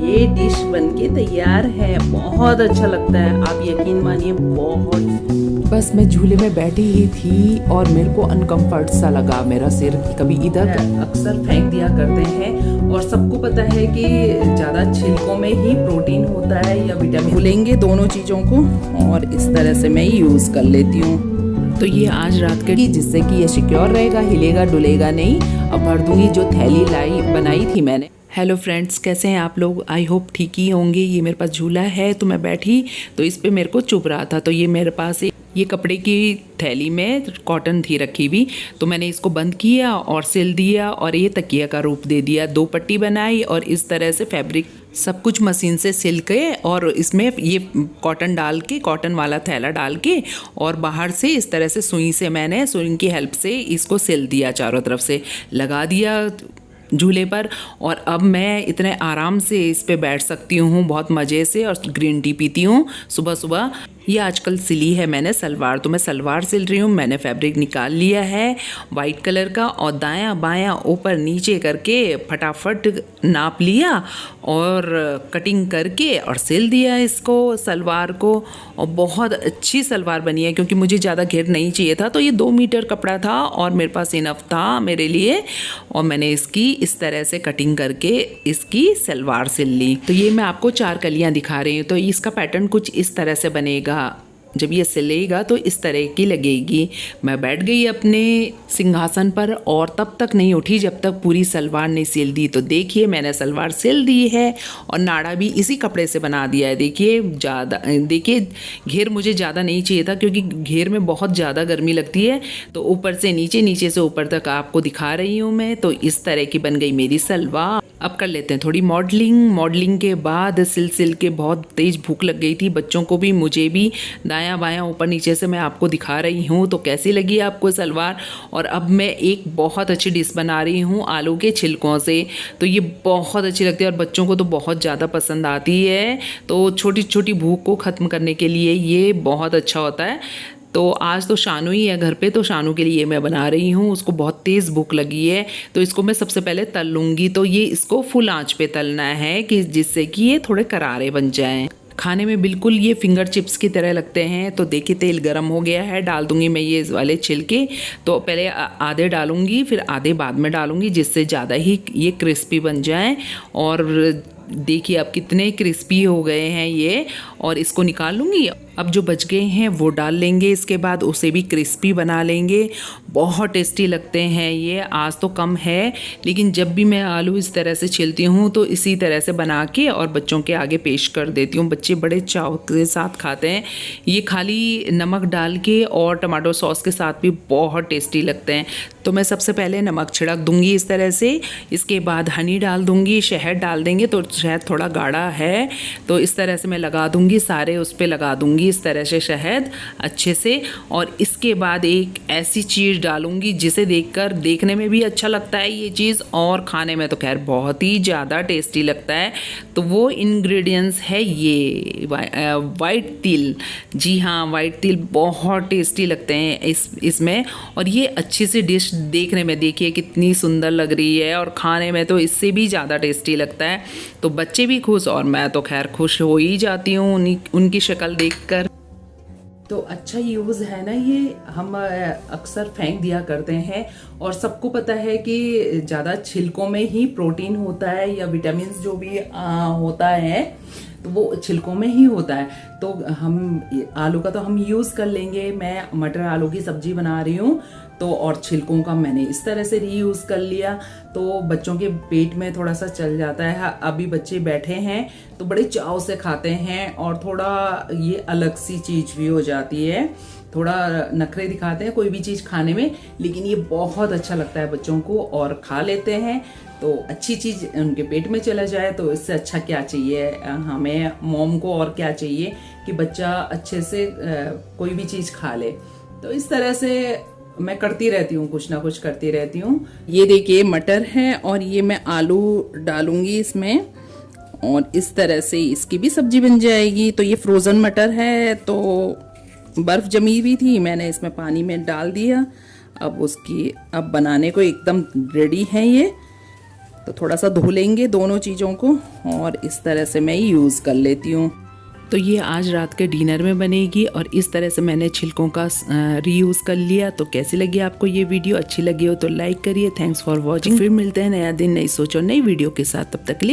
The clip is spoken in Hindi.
ये डिश बनके तैयार है। बहुत अच्छा लगता है, आप यकीन मानिए बहुत। बस मैं झूले में बैठी ही थी और मेरे को अनकंफर्ट सा लगा मेरा सिर, कभी इधर अक्सर फेंक दिया करते हैं और सबको पता है कि ज़्यादा छिलकों में ही प्रोटीन होता है या विटामिन। भूलेंगे दोनों चीज़ों को और इस तरह से मैं यूज़ कर लेती हूँ। तो ये आज रात के जिससे कि ये सिक्योर रहेगा, हिलेगा डुलेगा नहीं। अब भर दूंगी जो थैली बनाई थी मैंने। हेलो फ्रेंड्स, कैसे हैं आप लोग? आई होप ठीक ही होंगे। ये मेरे पास झूला है तो मैं बैठी तो इस पे मेरे को चुभ रहा था, तो ये मेरे पास ये कपड़े की थैली में कॉटन थी रखी हुई, तो मैंने इसको बंद किया और सिल दिया और ये तकिया का रूप दे दिया। 2 पट्टी बनाई और इस तरह से फैब्रिक सब कुछ मशीन से सिल के और इसमें ये कॉटन डाल के, कॉटन वाला थैला डाल के और बाहर से इस तरह से सुई की हेल्प से इसको सिल दिया, चारों तरफ से लगा दिया झूले पर। और अब मैं इतने आराम से इस पे बैठ सकती हूँ बहुत मज़े से और ग्रीन टी पीती हूँ सुबह सुबह। ये आजकल सिली है मैंने सलवार, तो मैं सलवार सिल रही हूँ। मैंने फैब्रिक निकाल लिया है वाइट कलर का और दायां बायां ऊपर नीचे करके फटाफट नाप लिया और कटिंग करके और सिल दिया इसको, सलवार को। और बहुत अच्छी सलवार बनी है क्योंकि मुझे ज़्यादा घेर नहीं चाहिए था, तो ये 2 मीटर कपड़ा था और मेरे पास इनफ था मेरे लिए। और मैंने इसकी इस तरह से कटिंग करके इसकी सलवार सिल ली। तो ये मैं आपको 4 कलियाँ दिखा रही हूँ। तो इसका पैटर्न कुछ इस तरह से बनेगा। जब ये सिलेगा तो इस तरह की लगेगी। मैं बैठ गई अपने सिंहासन पर और तब तक नहीं उठी जब तक पूरी सलवार नहीं सिल दी। तो देखिए मैंने सलवार सिल दी है और नाड़ा भी इसी कपड़े से बना दिया है। देखिए घेर मुझे ज़्यादा नहीं चाहिए था क्योंकि घेर में बहुत ज़्यादा गर्मी लगती है, तो ऊपर से नीचे, नीचे से ऊपर तक आपको दिखा रही हूँ मैं। तो इस तरह की बन गई मेरी सलवार। अब कर लेते हैं थोड़ी मॉडलिंग के बाद सिल के बहुत तेज़ भूख लग गई थी, बच्चों को भी मुझे भी। दायां बायां ऊपर नीचे से मैं आपको दिखा रही हूँ। तो कैसी लगी आपको सलवार? और अब मैं एक बहुत अच्छी डिश बना रही हूँ आलू के छिलकों से। तो ये बहुत अच्छी लगती है और बच्चों को तो बहुत ज़्यादा पसंद आती है। तो छोटी छोटी भूख को ख़त्म करने के लिए ये बहुत अच्छा होता है। तो आज तो शानू ही है घर पे, तो शानू के लिए मैं बना रही हूँ। उसको बहुत तेज़ भूख लगी है, तो इसको मैं सबसे पहले तल लूँगी। तो ये इसको फुल आंच पे तलना है कि जिससे कि ये थोड़े करारे बन जाएं। खाने में बिल्कुल ये फिंगर चिप्स की तरह लगते हैं। तो देखिए तेल गरम हो गया है, डाल दूंगी मैं ये वाले छिलके। तो पहले आधे डालूंगी फिर आधे बाद में डालूंगी, जिससे ज़्यादा ही ये क्रिस्पी बन जाएं। और देखिए अब कितने क्रिस्पी हो गए हैं ये, और इसको निकाल लूँगी। अब जो बच गए हैं वो डाल लेंगे, इसके बाद उसे भी क्रिस्पी बना लेंगे। बहुत टेस्टी लगते हैं ये। आज तो कम है, लेकिन जब भी मैं आलू इस तरह से छीलती हूँ तो इसी तरह से बना के और बच्चों के आगे पेश कर देती हूँ। बच्चे बड़े चाव के साथ खाते हैं ये, खाली नमक डाल के और टमाटो सॉस के साथ भी बहुत टेस्टी लगते हैं। तो मैं सबसे पहले नमक छिड़क दूँगी इस तरह से, इसके बाद हनी डाल दूँगी, शहद डाल देंगे। तो शहद थोड़ा गाढ़ा है तो इस तरह से मैं लगा दूँगी, सारे उस पर लगा दूँगी इस तरह से शहद अच्छे से। और इसके बाद एक ऐसी चीज़ डालूंगी जिसे देखने में भी अच्छा लगता है ये चीज़, और खाने में तो खैर बहुत ही ज़्यादा टेस्टी लगता है। तो वो इंग्रेडिएंट्स है ये वाइट तिल। जी हाँ, वाइट तिल बहुत टेस्टी लगते हैं इसमें। और ये अच्छी सी डिश देखने में देखिए कितनी सुंदर लग रही है और खाने में तो इससे भी ज़्यादा टेस्टी लगता है। तो बच्चे भी खुश और मैं तो खैर खुश हो ही जाती हूँ उनकी शक्ल देखकर। तो अच्छा यूज़ है ना ये। हम अक्सर फेंक दिया करते हैं और सबको पता है कि ज़्यादा छिलकों में ही प्रोटीन होता है या विटामिन जो भी होता है तो वो छिलकों में ही होता है। तो हम आलू का तो हम यूज़ कर लेंगे। मैं मटर आलू की सब्जी बना रही हूँ तो, और छिलकों का मैंने इस तरह से रीयूज़ कर लिया तो बच्चों के पेट में थोड़ा सा चल जाता है। अभी बच्चे बैठे हैं तो बड़े चाव से खाते हैं और थोड़ा ये अलग सी चीज़ भी हो जाती है। थोड़ा नखरे दिखाते हैं कोई भी चीज़ खाने में, लेकिन ये बहुत अच्छा लगता है बच्चों को और खा लेते हैं। तो अच्छी चीज़ उनके पेट में चला जाए तो इससे अच्छा क्या चाहिए हमें मॉम को, और क्या चाहिए कि बच्चा अच्छे से कोई भी चीज़ खा ले। तो इस तरह से मैं करती रहती हूँ, कुछ ना कुछ करती रहती हूँ। ये देखिए मटर है और ये मैं आलू डालूंगी इसमें और इस तरह से इसकी भी सब्जी बन जाएगी। तो ये फ्रोज़न मटर है, तो बर्फ़ जमी हुई थी, मैंने इसमें पानी में डाल दिया। अब बनाने को एकदम रेडी है ये। तो थोड़ा सा धो लेंगे दोनों चीज़ों को और इस तरह से मैं यूज़ कर लेती हूँ। तो ये आज रात के डिनर में बनेगी और इस तरह से मैंने छिलकों का रीयूज़ कर लिया। तो कैसी लगी आपको ये वीडियो? अच्छी लगी हो तो लाइक करिए। Thanks for watching. फिर मिलते हैं नया दिन, नई सोच और नई वीडियो के साथ। तब तक के लिए